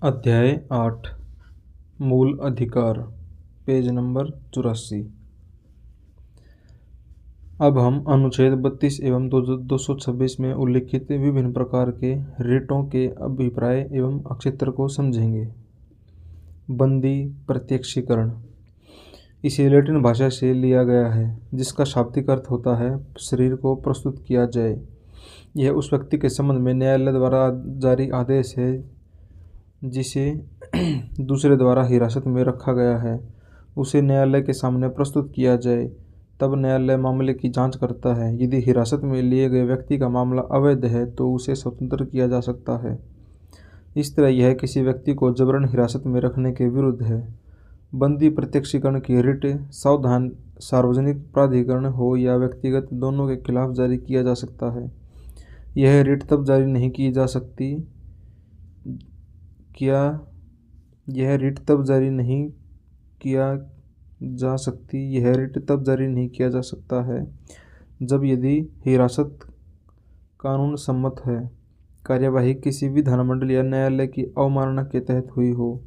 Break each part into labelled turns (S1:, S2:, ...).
S1: अध्याय 8 मूल अधिकार पेज नंबर 84। अब हम अनुच्छेद 32 एवं 226 में उल्लिखित विभिन्न प्रकार के रिटों के अभिप्राय एवं अक्षेत्र को समझेंगे। बंदी प्रत्यक्षीकरण इसे लैटिन भाषा से लिया गया है, जिसका शाब्दिक अर्थ होता है शरीर को प्रस्तुत किया जाए। यह उस व्यक्ति के संबंध में न्यायालय द्वारा जारी आदेश है जिसे दूसरे द्वारा हिरासत में रखा गया है। उसे न्यायालय के सामने प्रस्तुत किया जाए, तब न्यायालय मामले की जांच करता है। यदि हिरासत में लिए गए व्यक्ति का मामला अवैध है तो उसे स्वतंत्र किया जा सकता है। इस तरह यह किसी व्यक्ति को जबरन हिरासत में रखने के विरुद्ध है। बंदी प्रत्यक्षीकरण की रिट सार्वजनिक प्राधिकरण हो या व्यक्तिगत, दोनों के खिलाफ जारी किया जा सकता है। यह रिट तब जारी नहीं की जा सकती यह रिट तब जारी नहीं किया जा सकता है जब यदि हिरासत कानून सम्मत है, कार्यवाही किसी विधानमंडल या न्यायालय की अवमानना के तहत हुई हो,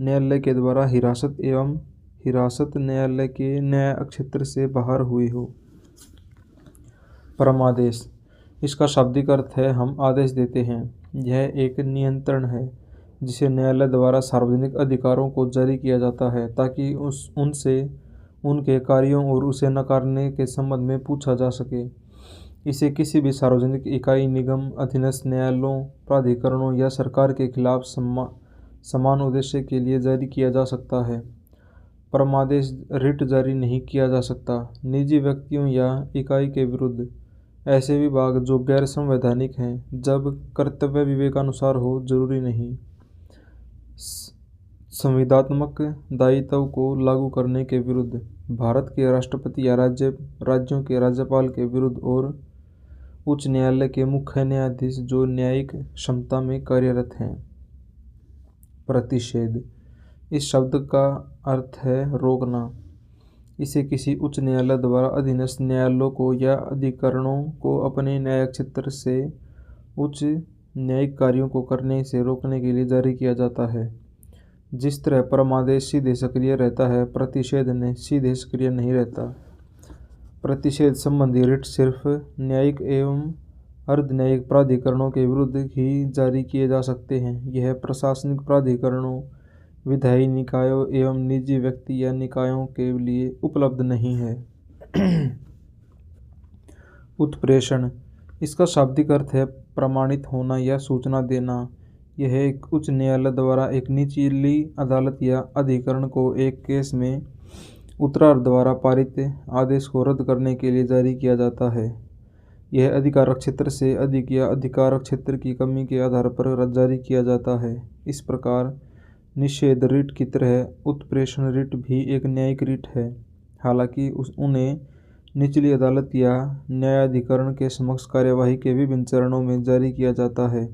S1: न्यायालय के द्वारा हिरासत एवं हिरासत न्यायालय के न्याय क्षेत्र से बाहर हुई हो। परमादेश इसका शाब्दिक अर्थ है हम आदेश देते हैं। यह एक नियंत्रण है जिसे न्यायालय द्वारा सार्वजनिक अधिकारों को जारी किया जाता है ताकि उनसे उनके कार्यों और उसे नकारने के संबंध में पूछा जा सके। इसे किसी भी सार्वजनिक इकाई, निगम, अधीनस्थ न्यायालयों, प्राधिकरणों या सरकार के खिलाफ समान उद्देश्य के लिए जारी किया जा सकता है। परमादेश रिट जारी नहीं किया जा सकता निजी व्यक्तियों या इकाई के विरुद्ध ऐसे विभाग जो गैर संवैधानिक हैं, जब कर्तव्य विवेकानुसार हो, जरूरी नहीं। संविदात्मक दायित्व को लागू करने के विरुद्ध, भारत के राष्ट्रपति या राज्यों के राज्यपाल के विरुद्ध और उच्च न्यायालय के मुख्य न्यायाधीश जो न्यायिक क्षमता में कार्यरत हैं। प्रतिषेध इस शब्द का अर्थ है रोकना। इसे किसी उच्च न्यायालय द्वारा अधीनस्थ न्यायालयों को या अधिकरणों को अपने न्याय क्षेत्र से उच्च न्यायिक कार्यों को करने से रोकने के लिए जारी किया जाता है। जिस तरह परमादेश सीधे सक्रिय रहता है, प्रतिषेध ने सीधे सक्रिय नहीं रहता। प्रतिषेध संबंधी रिट सिर्फ न्यायिक एवं अर्ध न्यायिक प्राधिकरणों के विरुद्ध ही जारी किए जा सकते हैं। यह प्रशासनिक प्राधिकरणों, विधायी निकायों एवं निजी व्यक्ति या निकायों के लिए उपलब्ध नहीं है। उत्प्रेषण इसका शाब्दिक अर्थ है प्रमाणित होना या सूचना देना। यह एक उच्च न्यायालय द्वारा एक निचली अदालत या अधिकरण को एक केस में उत्तरार्ध द्वारा पारित आदेश को रद्द करने के लिए जारी किया जाता है। यह अधिकार क्षेत्र से अधिक या अधिकार क्षेत्र की कमी के आधार पर जारी किया जाता है। इस प्रकार निषेध रिट की तरह उत्प्रेषण रिट भी एक न्यायिक रिट है, हालांकि उन्हें निचली अदालत या न्यायाधिकरण के समक्ष कार्यवाही के विभिन्न चरणों में जारी किया जाता है।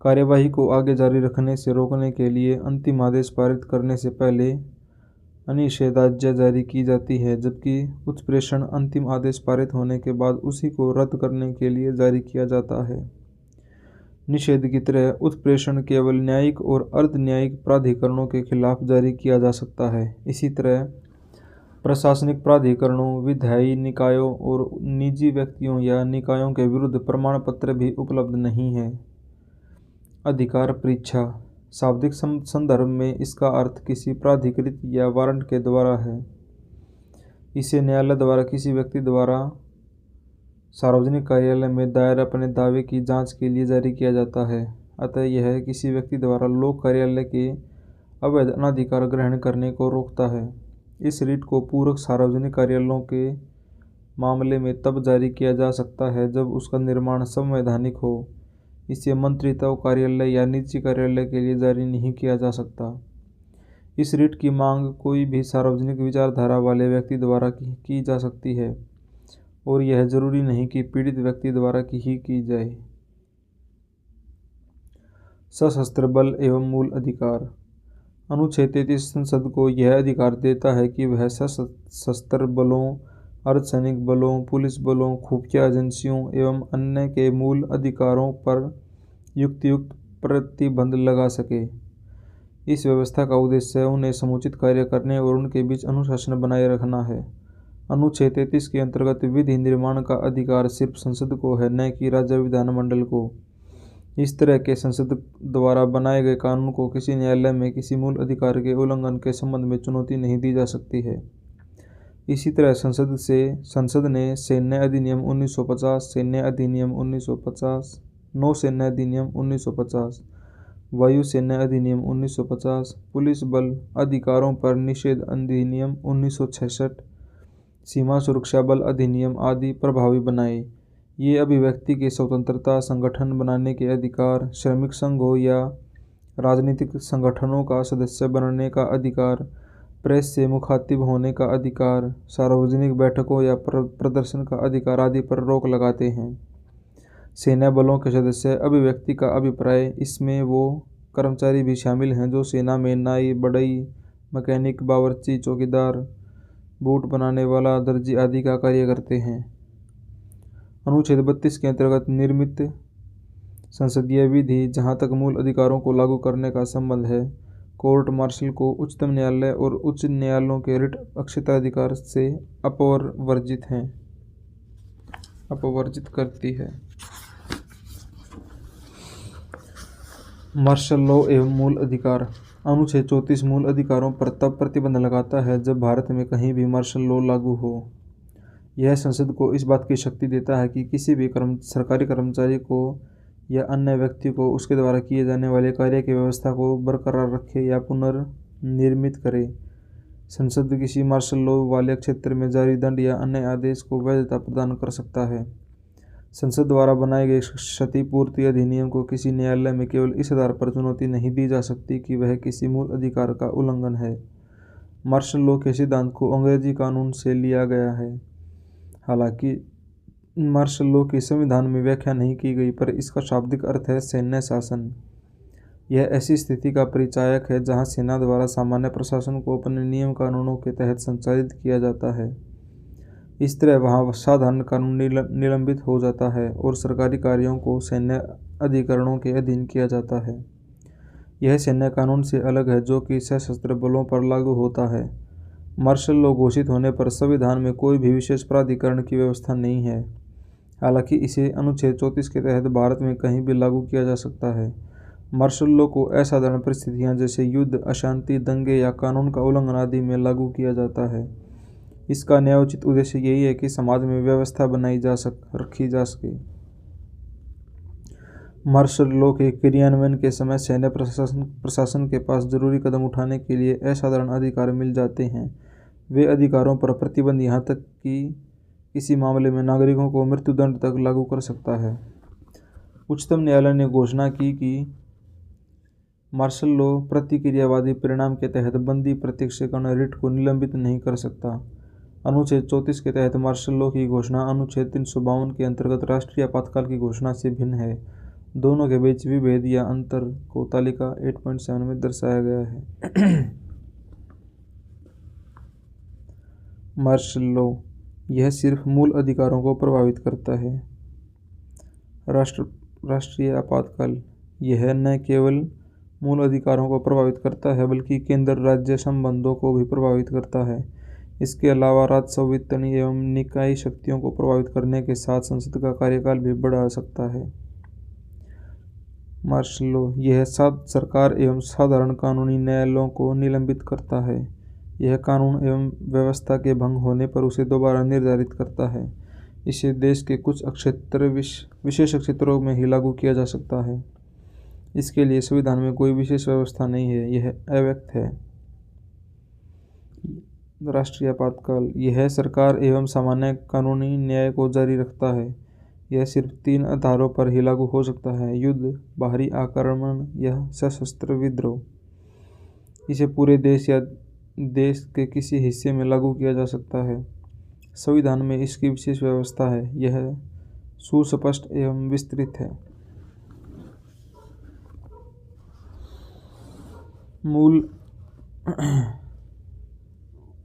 S1: कार्यवाही को आगे जारी रखने से रोकने के लिए अंतिम आदेश पारित करने से पहले अनिषेधाज्ञा जारी की जाती है, जबकि उत्प्रेषण अंतिम आदेश पारित होने के बाद उसी को रद्द करने के लिए जारी किया जाता है। निषेध की तरह उत्प्रेषण केवल न्यायिक और अर्ध न्यायिक प्राधिकरणों के खिलाफ जारी किया जा सकता है। इसी तरह प्रशासनिक प्राधिकरणों, विधायी निकायों और निजी व्यक्तियों या निकायों के विरुद्ध प्रमाण पत्र भी उपलब्ध नहीं है। अधिकार परीक्षा शाब्दिक संदर्भ में इसका अर्थ किसी प्राधिकृत या वारंट के द्वारा है। इसे न्यायालय द्वारा किसी व्यक्ति द्वारा सार्वजनिक कार्यालय में दायर अपने दावे की जांच के लिए जारी किया जाता है। अतः यह किसी व्यक्ति द्वारा लोक कार्यालय के अवैध अनाधिकार ग्रहण करने को रोकता है। इस रिट को पूरक सार्वजनिक कार्यालयों के मामले में तब जारी किया जा सकता है जब उसका निर्माण संवैधानिक हो। इसे मंत्रित्व कार्यालय या निजी कार्यालय के लिए जारी नहीं किया जा सकता। इस रिट की मांग कोई भी सार्वजनिक विचारधारा वाले व्यक्ति द्वारा की जा सकती है और यह जरूरी नहीं कि पीड़ित व्यक्ति द्वारा की जाए। सशस्त्र बल एवं मूल अधिकार अनुच्छेद 33 संसद को यह अधिकार देता है कि वह सशस्त्र बलों, अर्धसैनिक बलों, पुलिस बलों, खुफिया एजेंसियों एवं अन्य के मूल अधिकारों पर युक्तियुक्त प्रतिबंध लगा सके। इस व्यवस्था का उद्देश्य उन्हें समुचित कार्य करने और उनके बीच अनुशासन बनाए रखना है। अनुच्छेद 33 के अंतर्गत विधि निर्माण का अधिकार सिर्फ संसद को है, न कि राज्य विधानमंडल को। इस तरह के संसद द्वारा बनाए गए कानून को किसी न्यायालय में किसी मूल अधिकार के उल्लंघन के संबंध में चुनौती नहीं दी जा सकती है। इसी तरह संसद ने सैन्य अधिनियम 1950, सैन्य अधिनियम 1950, नौसैन्य अधिनियम 1950, वायु सैन्य अधिनियम 1950, पुलिस बल अधिकारों पर निषेध अधिनियम 1966, सीमा सुरक्षा बल अधिनियम आदि प्रभावी बनाए। ये अभिव्यक्ति की स्वतंत्रता, संगठन बनाने के अधिकार, श्रमिक संघों या राजनीतिक संगठनों का सदस्य बनने का अधिकार, प्रेस से मुखातिब होने का अधिकार, सार्वजनिक बैठकों या प्रदर्शन का अधिकार आदि पर रोक लगाते हैं। सेना बलों के सदस्य अभिव्यक्ति का अभिप्राय, इसमें वो कर्मचारी भी शामिल हैं जो सेना में नाई, बढ़ई, मैकेनिक, बावर्ची, चौकीदार, बूट बनाने वाला, दर्जी आदि का कार्य करते हैं। अनुच्छेद 32 के अंतर्गत निर्मित संसदीय विधि, जहाँ तक मूल अधिकारों को लागू करने का संबंध है, कोर्ट मार्शल को उच्चतम न्यायालय और उच्च न्यायालयों के रिट अक्षताधिकार से अपवर्जित करती है। मार्शल लॉ एवं मूल अधिकार। अनुच्छेद 34 मूल अधिकारों पर तब प्रतिबंध लगाता है जब भारत में कहीं भी मार्शल लॉ लागू हो। यह संसद को इस बात की शक्ति देता है कि किसी भी सरकारी कर्मचारी को या अन्य व्यक्ति को उसके द्वारा किए जाने वाले कार्य की व्यवस्था को बरकरार रखे या पुनर्निर्मित करे। संसद किसी मार्शल लॉ वाले क्षेत्र में जारी दंड या अन्य आदेश को वैधता प्रदान कर सकता है। संसद द्वारा बनाए गए क्षतिपूर्ति अधिनियम को किसी न्यायालय में केवल इस आधार पर चुनौती नहीं दी जा सकती कि वह किसी मूल अधिकार का उल्लंघन है। मार्शल लॉ के सिद्धांत को अंग्रेजी कानून से लिया गया है। हालांकि मार्शल लॉ की संविधान में व्याख्या नहीं की गई, पर इसका शाब्दिक अर्थ है सैन्य शासन। यह ऐसी स्थिति का परिचायक है जहां सेना द्वारा सामान्य प्रशासन को अपने नियम कानूनों के तहत संचालित किया जाता है। इस तरह वहां साधारण कानून निलंबित हो जाता है और सरकारी कार्यों को सैन्य अधिकरणों के अधीन किया जाता है। यह सैन्य कानून से अलग है जो कि सशस्त्र बलों पर लागू होता है। मार्शल लॉ घोषित होने पर संविधान में कोई भी विशेष प्राधिकरण की व्यवस्था नहीं है। हालांकि इसे अनुच्छेद 34 के तहत भारत में कहीं भी लागू किया जा सकता है। मार्शल लॉ को असाधारण परिस्थितियां जैसे युद्ध, अशांति, दंगे या कानून का उल्लंघन आदि में लागू किया जाता है। इसका न्यायोचित उद्देश्य यही है कि समाज में व्यवस्था रखी जा सके। मार्शल लॉ के क्रियान्वयन के समय सैन्य प्रशासन के पास जरूरी कदम उठाने के लिए असाधारण अधिकार मिल जाते हैं। वे अधिकारों पर प्रतिबंध यहाँ तक कि किसी मामले में नागरिकों को मृत्युदंड तक लागू कर सकता है। उच्चतम न्यायालय ने घोषणा की कि मार्शल लॉ प्रतिक्रियावादी परिणाम के तहत बंदी प्रत्यक्षीकरण रिट को निलंबित नहीं कर सकता। अनुच्छेद 34 के तहत मार्शल लॉ की घोषणा अनुच्छेद 352 के अंतर्गत राष्ट्रीय आपातकाल की घोषणा से भिन्न है। दोनों के बीच विभेद या अंतर को तालिका 8.7 में दर्शाया गया है। मार्शल लॉ यह सिर्फ मूल अधिकारों को प्रभावित करता है। राष्ट्रीय आपातकाल यह न केवल मूल अधिकारों को प्रभावित करता है बल्कि केंद्र राज्य संबंधों को भी प्रभावित करता है। इसके अलावा राजस्व, वित्तीय एवं निकाय शक्तियों को प्रभावित करने के साथ संसद का कार्यकाल भी बढ़ा सकता है। मार्शल लॉ यह सरकार एवं साधारण कानूनी न्यायालयों को निलंबित करता है। यह कानून एवं व्यवस्था के भंग होने पर उसे दोबारा निर्धारित करता है। इसे देश के कुछ विशेष क्षेत्रों में ही लागू किया जा सकता है। इसके लिए संविधान में कोई विशेष व्यवस्था नहीं है, यह अव्यक्त है। राष्ट्रीय आपातकाल यह सरकार एवं सामान्य कानूनी न्याय को जारी रखता है। यह सिर्फ 3 आधारों पर ही लागू हो सकता है: युद्ध, बाहरी आक्रमण या सशस्त्र विद्रोह। इसे पूरे देश या देश के किसी हिस्से में लागू किया जा सकता है। संविधान में इसकी विशेष व्यवस्था है। यह सुस्पष्ट एवं विस्तृत है।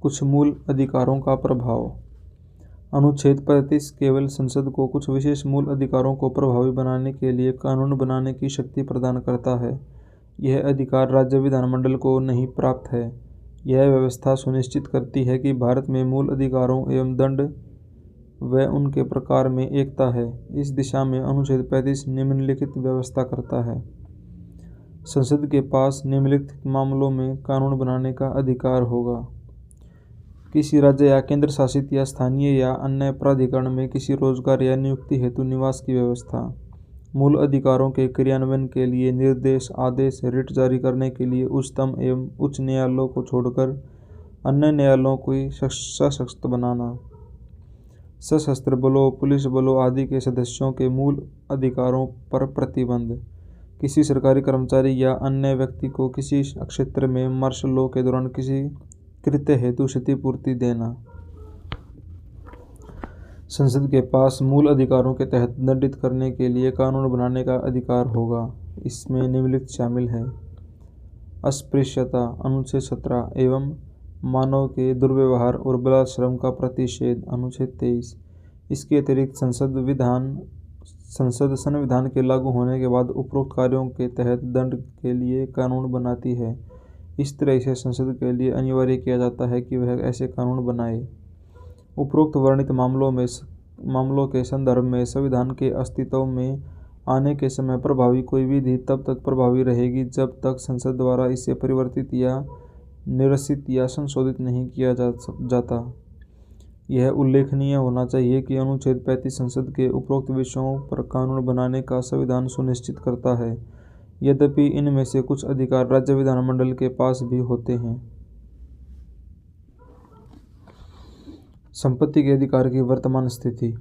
S1: कुछ मूल अधिकारों का प्रभाव। अनुच्छेद 35 केवल संसद को कुछ विशेष मूल अधिकारों को प्रभावी बनाने के लिए कानून बनाने की शक्ति प्रदान करता है। यह अधिकार राज्य विधानमंडल को नहीं प्राप्त है। यह व्यवस्था सुनिश्चित करती है कि भारत में मूल अधिकारों एवं दंड व उनके प्रकार में एकता है। इस दिशा में अनुच्छेद 35 निम्नलिखित व्यवस्था करता है। संसद के पास निम्नलिखित मामलों में कानून बनाने का अधिकार होगा। किसी राज्य या केंद्र शासित या स्थानीय या अन्य प्राधिकरण में किसी रोजगार या नियुक्ति हेतु निवास की व्यवस्था। मूल अधिकारों के क्रियान्वयन के लिए निर्देश, आदेश, रिट जारी करने के लिए उच्चतम एवं उच्च न्यायालयों को छोड़कर अन्य न्यायालयों को सशक्त बनाना। सशस्त्र बलों, पुलिस बलों आदि के सदस्यों के मूल अधिकारों पर प्रतिबंध। किसी सरकारी कर्मचारी या अन्य व्यक्ति को किसी क्षेत्र में मार्शल लॉ के दौरान किसी कृत्य हेतु क्षतिपूर्ति देना। संसद के पास मूल अधिकारों के तहत दंडित करने के लिए कानून बनाने का अधिकार होगा। इसमें निम्नलिखित शामिल है। अस्पृश्यता अनुच्छेद 17 एवं मानव के दुर्व्यवहार और बलात्श्रम का प्रतिषेध अनुच्छेद 23। इसके अतिरिक्त संसद संविधान के लागू होने के बाद उपरोक्त कार्यों के तहत दंड के लिए कानून बनाती है। इस तरह से संसद के लिए अनिवार्य किया जाता है कि वह ऐसे कानून बनाए। उपरोक्त वर्णित मामलों के संदर्भ में संविधान के अस्तित्व में आने के समय प्रभावी कोई विधि तब तक प्रभावी रहेगी जब तक संसद द्वारा इसे परिवर्तित या निरसित या संशोधित नहीं किया जाता। यह उल्लेखनीय होना चाहिए कि अनुच्छेद 35 संसद के उपरोक्त विषयों पर कानून बनाने का संविधान सुनिश्चित करता है। यद्यपि इनमें से कुछ अधिकार राज्य विधानमंडल के पास भी होते हैं। संपत्ति के अधिकार की वर्तमान स्थिति।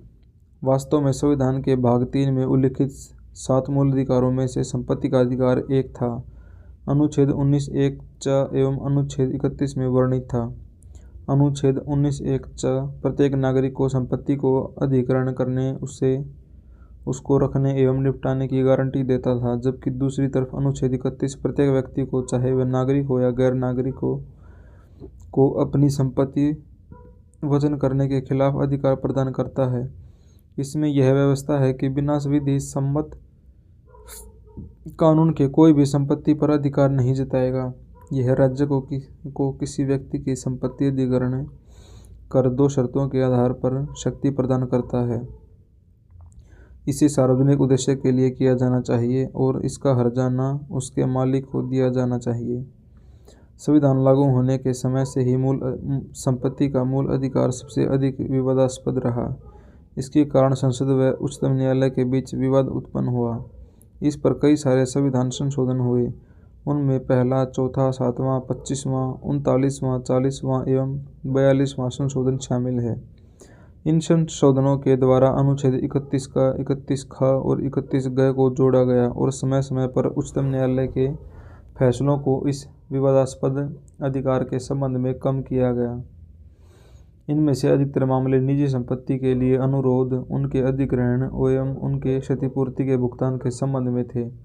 S1: वास्तव में संविधान के भाग 3 में उल्लिखित 7 मूल अधिकारों में से संपत्ति का अधिकार एक था। अनुच्छेद 19(1) च एवं अनुच्छेद 31 में वर्णित था। अनुच्छेद 19(1) च प्रत्येक नागरिक को संपत्ति को अधिग्रहण करने, उसको रखने एवं निपटाने की गारंटी देता था, जबकि दूसरी तरफ अनुच्छेद 31 प्रत्येक व्यक्ति को, चाहे वह नागरिक हो या गैर नागरिक हो, को अपनी संपत्ति वचन करने के खिलाफ अधिकार प्रदान करता है। इसमें यह व्यवस्था है कि बिना विधि सम्मत कानून के कोई भी संपत्ति पर अधिकार नहीं जताएगा। यह राज्य को किसी व्यक्ति की संपत्ति अधिग्रहण कर 2 शर्तों के आधार पर शक्ति प्रदान करता है। इसे सार्वजनिक उद्देश्य के लिए किया जाना चाहिए और इसका हर्जाना उसके मालिक को दिया जाना चाहिए। संविधान लागू होने के समय से ही संपत्ति का मूल अधिकार सबसे अधिक विवादास्पद रहा। इसके कारण संसद व उच्चतम न्यायालय के बीच विवाद उत्पन्न हुआ। इस पर कई सारे संविधान संशोधन हुए। उनमें पहला, चौथा, 7वां, 25वां, 39वां, 40वां एवं 42वां संशोधन शामिल है। इन संशोधनों के द्वारा अनुच्छेद 31 का 31 ख और 31 ग को जोड़ा गया और समय समय पर उच्चतम न्यायालय के फैसलों को इस विवादास्पद अधिकार के संबंध में कम किया गया। इनमें से अधिकतर मामले निजी संपत्ति के लिए अनुरोध, उनके अधिग्रहण एवं उनके क्षतिपूर्ति के भुगतान के संबंध में थे।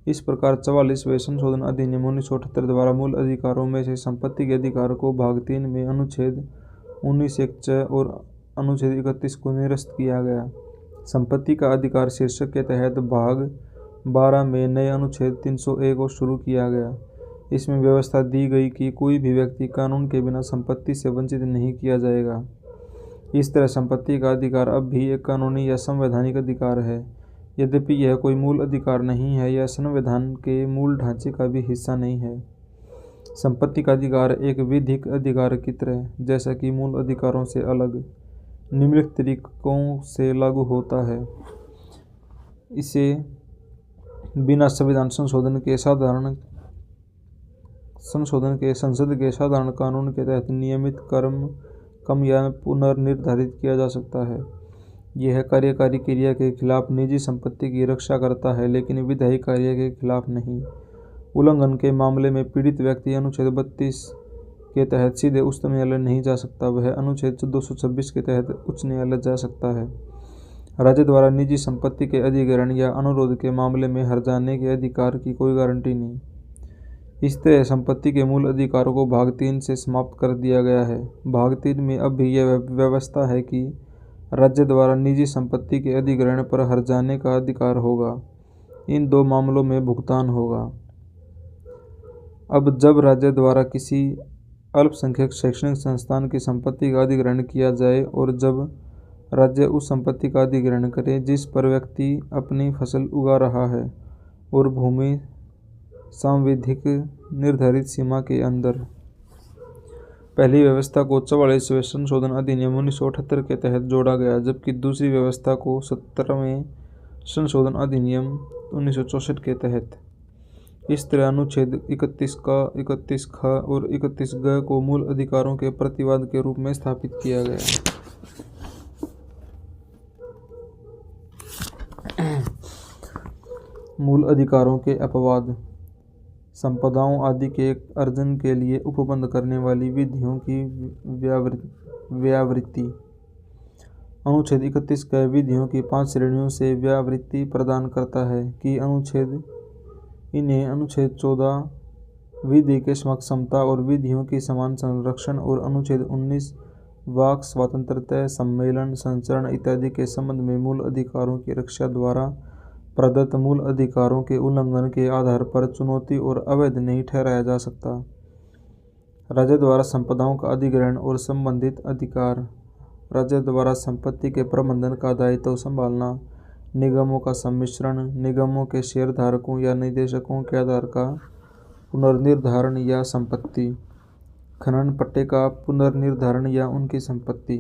S1: इस प्रकार 44वें संशोधन अधिनियम 1978 द्वारा मूल अधिकारों में से संपत्ति के अधिकार को भाग 3 में अनुच्छेद 19(1) च और अनुच्छेद 31 को निरस्त किया गया। संपत्ति का अधिकार शीर्षक के तहत भाग 12 में नए अनुच्छेद 301 को शुरू किया गया। इसमें व्यवस्था दी गई कि कोई भी व्यक्ति कानून के बिना संपत्ति से वंचित नहीं किया जाएगा। इस तरह संपत्ति का अधिकार अब भी एक कानूनी या संवैधानिक अधिकार है। यद्यपि यह कोई मूल अधिकार नहीं है, यह संविधान के मूल ढांचे का भी हिस्सा नहीं है। संपत्ति का अधिकार एक विधिक अधिकार की तरह, जैसा कि मूल अधिकारों से अलग, निम्नलिखित तरीकों से लागू होता है। इसे बिना संविधान संशोधन के संसद के साधारण कानून के तहत नियमित कम या पुनर्निर्धारित किया जा सकता है। यह कार्यकारी क्रिया के खिलाफ निजी संपत्ति की रक्षा करता है, लेकिन विधायी कार्य के खिलाफ नहीं। उल्लंघन के मामले में पीड़ित व्यक्ति अनुच्छेद 32 के तहत सीधे उच्चतम न्यायालय नहीं जा सकता, वह अनुच्छेद 226 के तहत उच्च न्यायालय जा सकता है। राज्य द्वारा निजी संपत्ति के अधिग्रहण या अनुरोध के मामले में हर्जाने के अधिकार की कोई गारंटी नहीं। इस तरह संपत्ति के मूल अधिकारों को भाग 3 से समाप्त कर दिया गया है। भाग 3 में अब भी यह व्यवस्था है कि राज्य द्वारा निजी संपत्ति के अधिग्रहण पर हर्जाने का अधिकार होगा। इन 2 मामलों में भुगतान होगा। अब जब राज्य द्वारा किसी अल्पसंख्यक शैक्षणिक संस्थान की संपत्ति का अधिग्रहण किया जाए और जब राज्य उस संपत्ति का अधिग्रहण करे जिस पर व्यक्ति अपनी फसल उगा रहा है और भूमि सांविधिक निर्धारित सीमा के अंदर। पहली व्यवस्था को 44वें संशोधन अधिनियम 1978 के तहत जोड़ा गया, जबकि दूसरी व्यवस्था को 17वें संशोधन अधिनियम 1964 के तहत। इस तरह अनुच्छेद 31 का, 31 ख और 31 ग को मूल अधिकारों के प्रतिवाद के रूप में स्थापित किया गया। मूल अधिकारों के अपवाद। संपदाओं आदि के अर्जन के लिए उपबंध करने वाली विधियों की व्यावृत्ति। अनुच्छेद 31 क विधियों की 5 श्रेणियों से व्यावृत्ति प्रदान करता है कि इन्हें अनुच्छेद 14 विधि के समक्ष समता और विधियों की समान संरक्षण और अनुच्छेद 19 वाक स्वतंत्रता, सम्मेलन, संचरण इत्यादि के संबंध में मूल अधिकारों की रक्षा द्वारा प्रदत्त मूल अधिकारों के उल्लंघन के आधार पर चुनौती और अवैध नहीं ठहराया जा सकता। राज्य द्वारा संपदाओं का अधिग्रहण और संबंधित अधिकार। राज्य द्वारा संपत्ति के प्रबंधन का दायित्व संभालना, निगमों का सम्मिश्रण, निगमों के शेयरधारकों या निदेशकों के आधार का पुनर्निर्धारण या संपत्ति, खनन पट्टे का पुनर्निर्धारण या उनकी संपत्ति।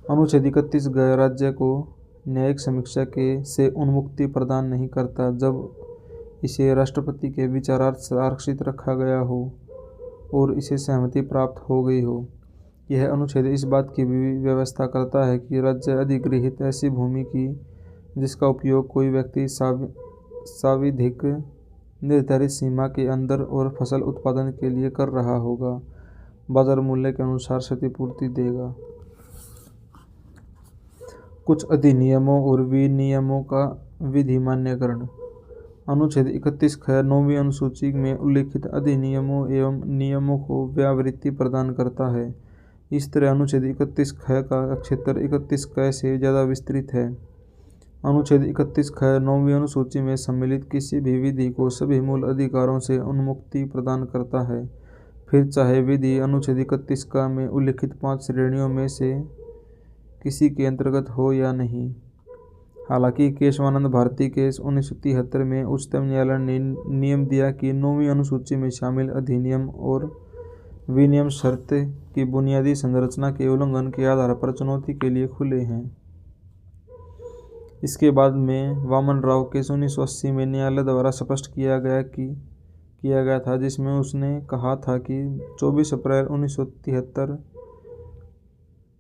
S1: अनुच्छेद 31 ग राज्य को न्यायिक समीक्षा से उन्मुक्ति प्रदान नहीं करता जब इसे राष्ट्रपति के विचारार्थ आरक्षित रखा गया हो और इसे सहमति प्राप्त हो गई हो। यह अनुच्छेद इस बात की भी व्यवस्था करता है कि राज्य अधिगृहित ऐसी भूमि की जिसका उपयोग कोई व्यक्ति सांविधिक निर्धारित सीमा के अंदर और फसल उत्पादन के लिए कर रहा होगा, बाजार मूल्य के अनुसार क्षतिपूर्ति देगा। कुछ अधिनियमों और विनियमों का विधि मान्यकरण। अनुच्छेद 31 ख 9वीं अनुसूची में उल्लिखित अधिनियमों एवं नियमों को व्यावृत्ति प्रदान करता है। इस तरह अनुच्छेद 31 ख का क्षेत्र 31 क से ज़्यादा विस्तृत है। अनुच्छेद 31 ख 9वीं अनुसूची में सम्मिलित किसी भी विधि को सभी मूल अधिकारों से उन्मुक्ति प्रदान करता है, फिर चाहे विधि अनुच्छेद 31 क में उल्लिखित 5 श्रेणियों में से किसी के अंतर्गत हो या नहीं। हालांकि केशवानंद भारती केस 1973 में उच्चतम न्यायालय ने नियम दिया कि 9वीं अनुसूची में शामिल अधिनियम और विनियम शर्त की बुनियादी संरचना के उल्लंघन के आधार पर चुनौती के लिए खुले हैं। इसके बाद में वामन राव केस 1980 में न्यायालय द्वारा स्पष्ट किया गया था, जिसमें उसने कहा था कि 24 अप्रैल 1973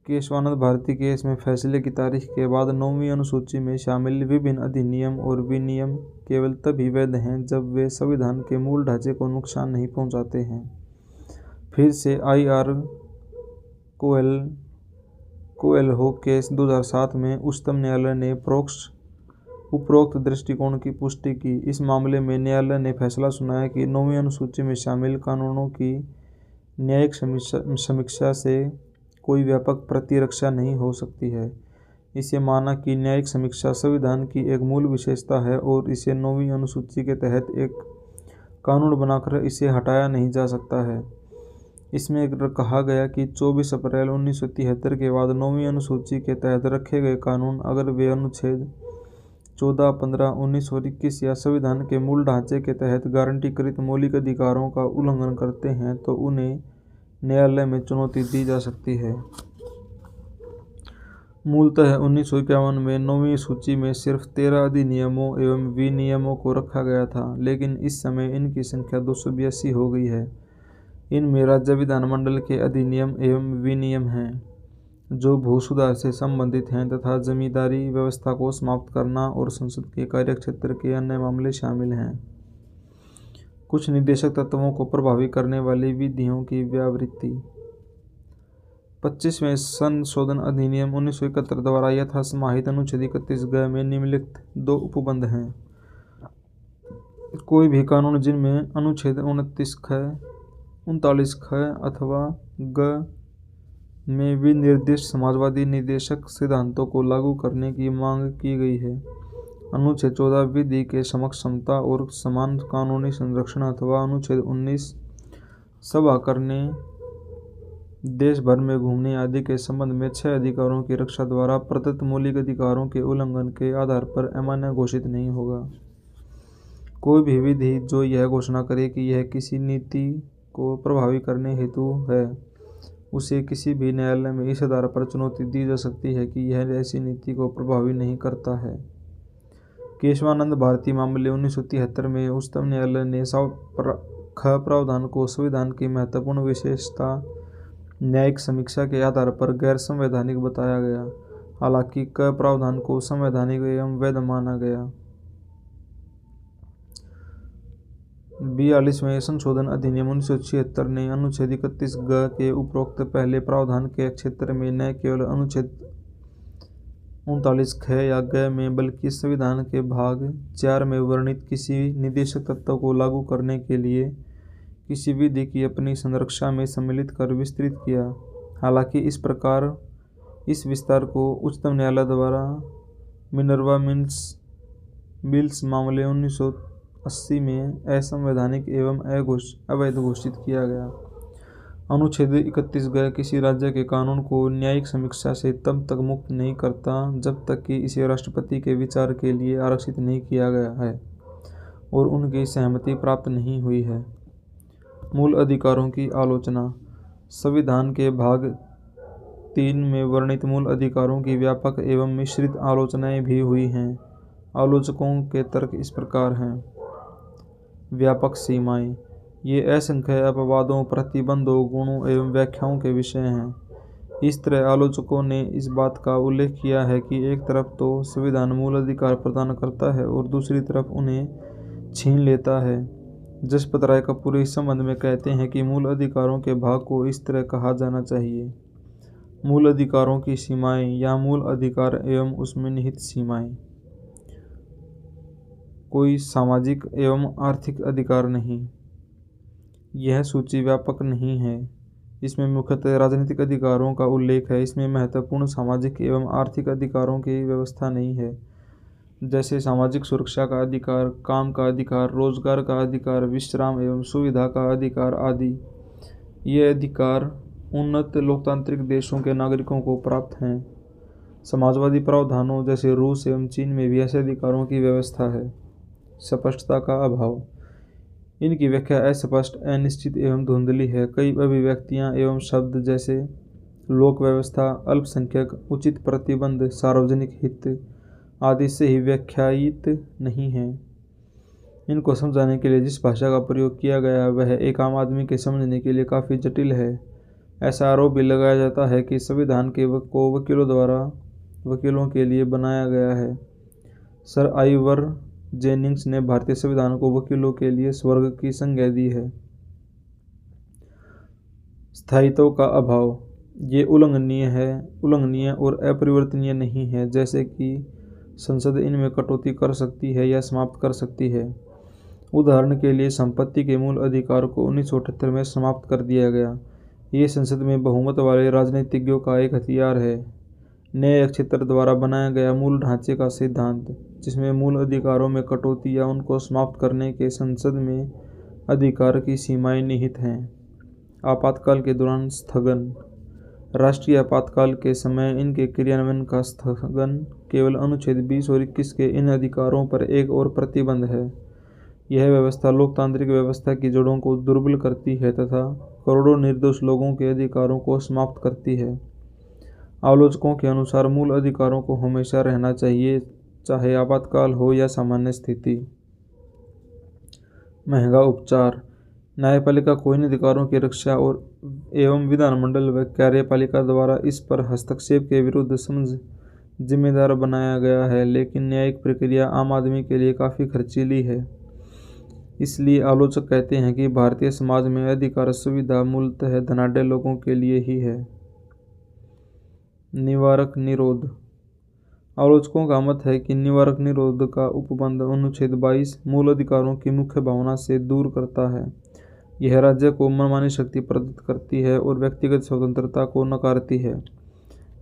S1: केशवानंद भारती केस में फैसले की तारीख के बाद 9वीं अनुसूची में शामिल विभिन्न अधिनियम और विनियम केवल तभी वैध हैं जब वे संविधान के मूल ढांचे को नुकसान नहीं पहुंचाते हैं। फिर से IR कोएल्हो केस 2007 में उच्चतम न्यायालय ने उपरोक्त दृष्टिकोण की पुष्टि की। इस मामले में न्यायालय ने फैसला सुनाया कि 9वीं अनुसूची में शामिल कानूनों की न्यायिक समीक्षा से कोई व्यापक प्रतिरक्षा नहीं हो सकती है। इसे माना कि न्यायिक समीक्षा संविधान की एक मूल विशेषता है और इसे 9वीं अनुसूची के तहत एक कानून बनाकर इसे हटाया नहीं जा सकता है। इसमें कहा गया कि 24 अप्रैल 1973 के बाद 9वीं अनुसूची के तहत रखे गए कानून अगर वे अनुच्छेद 14, 15, 19 और 21 या संविधान के मूल ढांचे के तहत गारंटीकृत मौलिक अधिकारों का उल्लंघन करते हैं तो उन्हें न्यायालय में चुनौती दी जा सकती है। मूलतः 1951 में 9वीं सूची में सिर्फ 13 अधिनियमों एवं विनियमों को रखा गया था, लेकिन इस समय इनकी संख्या 282 हो गई है। इनमें राज्य विधानमंडल के अधिनियम एवं विनियम हैं जो भू सुधार से संबंधित हैं तथा जमींदारी व्यवस्था को समाप्त करना और संसद के कार्यक्षेत्र के अन्य मामले शामिल हैं। कुछ निदेशक तत्वों को प्रभावी करने वाली विधियों की व्यावृत्ति। 25वें संशोधन अधिनियम 1971 द्वारा यथासमाहित अनुच्छेद 31 ग में निम्नलिखित 2 उपबंध हैं। कोई भी कानून जिनमें अनुच्छेद 39 ख अथवा ग में विनिर्दिष्ट समाजवादी निर्देशक सिद्धांतों को लागू करने की मांग की गई है। अनुच्छेद 14 विधि के समक्ष समता और समान कानूनी संरक्षण अथवा अनुच्छेद 19 सभा करने, देश भर में घूमने आदि के संबंध में 6 अधिकारों की रक्षा द्वारा प्रदत्त मौलिक अधिकारों के उल्लंघन के आधार पर अमान्य घोषित नहीं होगा। कोई भी विधि जो यह घोषणा करे कि यह किसी नीति को प्रभावी करने हेतु है, उसे किसी भी न्यायालय में इस आधार पर चुनौती दी जा सकती है कि यह ऐसी नीति को प्रभावी नहीं करता है। केशवानंद भारती मामले 1973 में उच्चतम न्यायालय ने ख प्रावधान को संविधान की महत्वपूर्ण विशेषता न्यायिक समीक्षा के आधार पर गैर संवैधानिक बताया गया, हालांकि क प्रावधान को संवैधानिक एवं वैध माना गया। 42वें संशोधन अधिनियम 1976 ने अनुच्छेद 31 ग के उपरोक्त पहले प्रावधान के क्षेत्र में न केवल अनुच्छेद 39 ख या ग में बल्कि संविधान के भाग 4 में वर्णित किसी निदेशक तत्व को लागू करने के लिए किसी विधि की अपनी संरक्षा में सम्मिलित कर विस्तृत किया। हालांकि इस प्रकार इस विस्तार को उच्चतम न्यायालय द्वारा मिनर्वा मिल्स मामले 1980 में असंवैधानिक एवं अवैध घोषित किया गया। अनुच्छेद 31 ग किसी राज्य के कानून को न्यायिक समीक्षा से तब तक मुक्त नहीं करता जब तक कि इसे राष्ट्रपति के विचार के लिए आरक्षित नहीं किया गया है और उनकी सहमति प्राप्त नहीं हुई है। मूल अधिकारों की आलोचना। संविधान के भाग 3 में वर्णित मूल अधिकारों की व्यापक एवं मिश्रित आलोचनाएं भी हुई हैं। आलोचकों के तर्क इस प्रकार हैं। व्यापक सीमाएं। ये असंख्य अपवादों, प्रतिबंधों, गुणों एवं व्याख्याओं के विषय हैं। इस तरह आलोचकों ने इस बात का उल्लेख किया है कि एक तरफ तो संविधान मूल अधिकार प्रदान करता है और दूसरी तरफ उन्हें छीन लेता है। जसपत राय कपूर इस संबंध में कहते हैं कि मूल अधिकारों के भाग को इस तरह कहा जाना चाहिए। मूल अधिकारों की सीमाएं या मूल अधिकार एवं उसमें निहित सीमाएं। कोई सामाजिक एवं आर्थिक अधिकार नहीं। यह सूची व्यापक नहीं है। इसमें मुख्यतः राजनीतिक अधिकारों का उल्लेख है। इसमें महत्वपूर्ण सामाजिक एवं आर्थिक अधिकारों की व्यवस्था नहीं है, जैसे सामाजिक सुरक्षा का अधिकार, काम का अधिकार, रोजगार का अधिकार, विश्राम एवं सुविधा का अधिकार आदि। ये अधिकार उन्नत लोकतांत्रिक देशों के नागरिकों को प्राप्त हैं। समाजवादी प्रावधानों जैसे रूस एवं चीन में भी ऐसे अधिकारों की व्यवस्था है। स्पष्टता का अभाव। इनकी व्याख्या अस्पष्ट, अनिश्चित एवं धुंधली है। कई अभिव्यक्तियां एवं शब्द जैसे लोक व्यवस्था, अल्पसंख्यक, उचित प्रतिबंध, सार्वजनिक हित आदि से ही व्याख्यायित नहीं है। इनको समझाने के लिए जिस भाषा का प्रयोग किया गया वह एक आम आदमी के समझने के लिए काफ़ी जटिल है। ऐसा आरोप भी लगाया जाता है कि संविधान को वकीलों के लिए बनाया गया है। सर आइवर जेनिंग्स ने भारतीय संविधान को वकीलों के लिए स्वर्ग की संज्ञा दी है। स्थायित्व का अभाव। ये उल्लंघनीय और अपरिवर्तनीय नहीं है, जैसे कि संसद इनमें कटौती कर सकती है या समाप्त कर सकती है। उदाहरण के लिए संपत्ति के मूल अधिकार को 1978 में समाप्त कर दिया गया। ये संसद में बहुमत वाले राजनीतिज्ञों का एक हथियार है। न्याय क्षेत्र द्वारा बनाया गया मूल ढांचे का सिद्धांत, जिसमें मूल अधिकारों में कटौती या उनको समाप्त करने के संसद में अधिकार की सीमाएं निहित हैं। आपातकाल के दौरान स्थगन। राष्ट्रीय आपातकाल के समय इनके क्रियान्वयन का स्थगन केवल अनुच्छेद 20 और 21 के इन अधिकारों पर एक और प्रतिबंध है। यह व्यवस्था लोकतांत्रिक व्यवस्था की जड़ों को दुर्बल करती है तथा करोड़ों निर्दोष लोगों के अधिकारों को समाप्त करती है। आलोचकों के अनुसार मूल अधिकारों को हमेशा रहना चाहिए, चाहे आपातकाल हो या सामान्य स्थिति। महंगा उपचार। न्यायपालिका को इन अधिकारों की रक्षा एवं विधानमंडल व कार्यपालिका द्वारा इस पर हस्तक्षेप के विरुद्ध जिम्मेदार बनाया गया है, लेकिन न्यायिक प्रक्रिया आम आदमी के लिए काफ़ी खर्चीली है। इसलिए आलोचक कहते हैं कि भारतीय समाज में अधिकार सुविधा मूलतः धनाढ्य लोगों के लिए ही है। निवारक निरोध। आलोचकों का मत है कि निवारक निरोध का उपबंध अनुच्छेद 22 मूल अधिकारों की मुख्य भावना से दूर करता है। यह राज्य को मनमानी शक्ति प्रदत्त करती है और व्यक्तिगत स्वतंत्रता को नकारती है।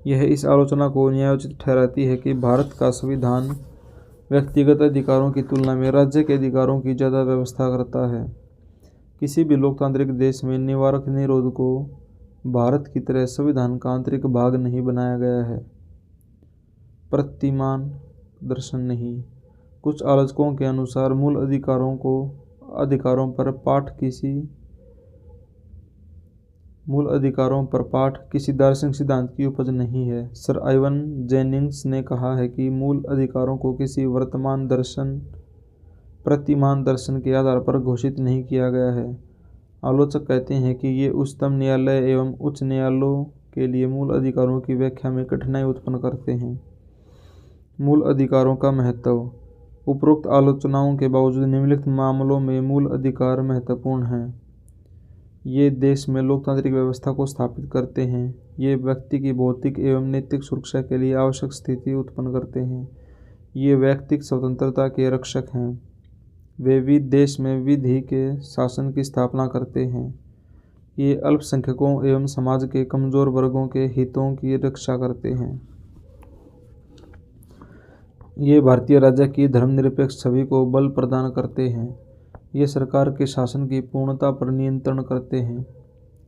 S1: यह इस आलोचना को न्यायोचित ठहराती है कि भारत का संविधान व्यक्तिगत अधिकारों की तुलना में राज्य के अधिकारों की ज़्यादा व्यवस्था करता है। किसी भी लोकतांत्रिक देश में निवारक निरोध को भारत की तरह संविधान का आंतरिक भाग नहीं बनाया गया है, प्रतिमान दर्शन नहीं। कुछ आलोचकों के अनुसार मूल अधिकारों पर पाठ किसी दार्शनिक सिद्धांत की उपज नहीं है। सर आइवन जेनिंग्स ने कहा है कि मूल अधिकारों को किसी प्रतिमान दर्शन के आधार पर घोषित नहीं किया गया है। आलोचक कहते हैं कि ये उच्चतम न्यायालय एवं उच्च न्यायालयों के लिए मूल अधिकारों की व्याख्या में कठिनाई उत्पन्न करते हैं। मूल अधिकारों का महत्व। उपरोक्त आलोचनाओं के बावजूद निम्नलिखित मामलों में मूल अधिकार महत्वपूर्ण हैं। ये देश में लोकतांत्रिक व्यवस्था को स्थापित करते हैं। ये व्यक्ति की भौतिक एवं नैतिक सुरक्षा के लिए आवश्यक स्थिति उत्पन्न करते हैं। ये व्यक्तिगत स्वतंत्रता के रक्षक हैं। वे देश में विधि के शासन की स्थापना करते हैं। ये अल्पसंख्यकों एवं समाज के कमजोर वर्गों के हितों की रक्षा करते हैं। ये भारतीय राज्य की धर्मनिरपेक्ष छवि को बल प्रदान करते हैं। ये सरकार के शासन की पूर्णता पर नियंत्रण करते हैं।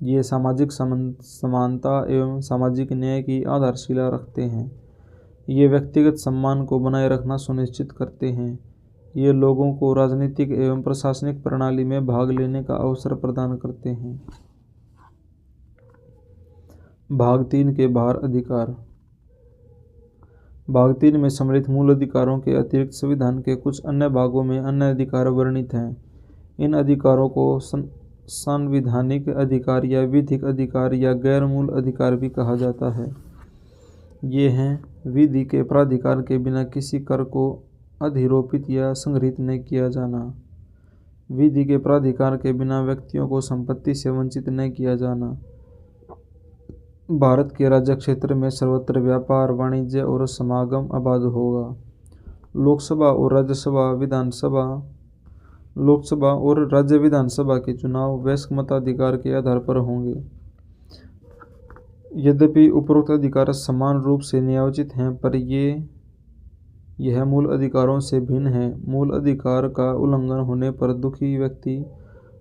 S1: ये सामाजिक समानता एवं सामाजिक न्याय की आधारशिला रखते हैं। ये व्यक्तिगत सम्मान को बनाए रखना सुनिश्चित करते हैं। ये लोगों को राजनीतिक एवं प्रशासनिक प्रणाली में भाग लेने का अवसर प्रदान करते हैं। भाग 3 के बाहर अधिकार। भाग 3 में सम्मिलित मूल अधिकारों के अतिरिक्त संविधान के कुछ अन्य भागों में अन्य अधिकार वर्णित हैं। इन अधिकारों को संवैधानिक अधिकार या विधिक अधिकार या गैर मूल अधिकार भी कहा जाता है। ये हैं विधि के प्राधिकार के बिना किसी कर को अधिरोपित या संग्रहित नहीं किया जाना, विधि के प्राधिकार के बिना व्यक्तियों को संपत्ति से वंचित नहीं किया जाना, भारत के राज्य क्षेत्र में सर्वत्र व्यापार, वाणिज्य और समागम आबाद होगा, लोकसभा और राज्य विधानसभा के चुनाव वयस्क मताधिकार के आधार पर होंगे। यद्यपि उपरोक्त अधिकार समान रूप से न्यायोचित हैं, पर यह मूल अधिकारों से भिन्न है। मूल अधिकार का उल्लंघन होने पर दुखी व्यक्ति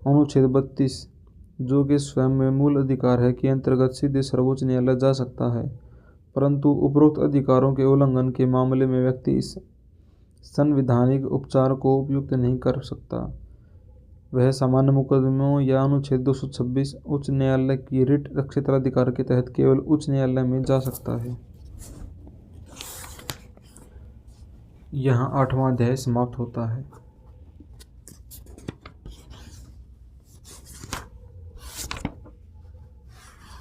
S1: अनुच्छेद 32, जो कि स्वयं में मूल अधिकार है, के अंतर्गत सीधे सर्वोच्च न्यायालय जा सकता है। परंतु उपरोक्त अधिकारों के उल्लंघन के मामले में व्यक्ति इस संवैधानिक उपचार को उपयुक्त नहीं कर सकता। वह सामान्य मुकदमों या अनुच्छेद 226 उच्च न्यायालय की रिट क्षेत्राधिकार के तहत केवल उच्च न्यायालय में जा सकता है। यहाँ 8वां अध्याय समाप्त होता है।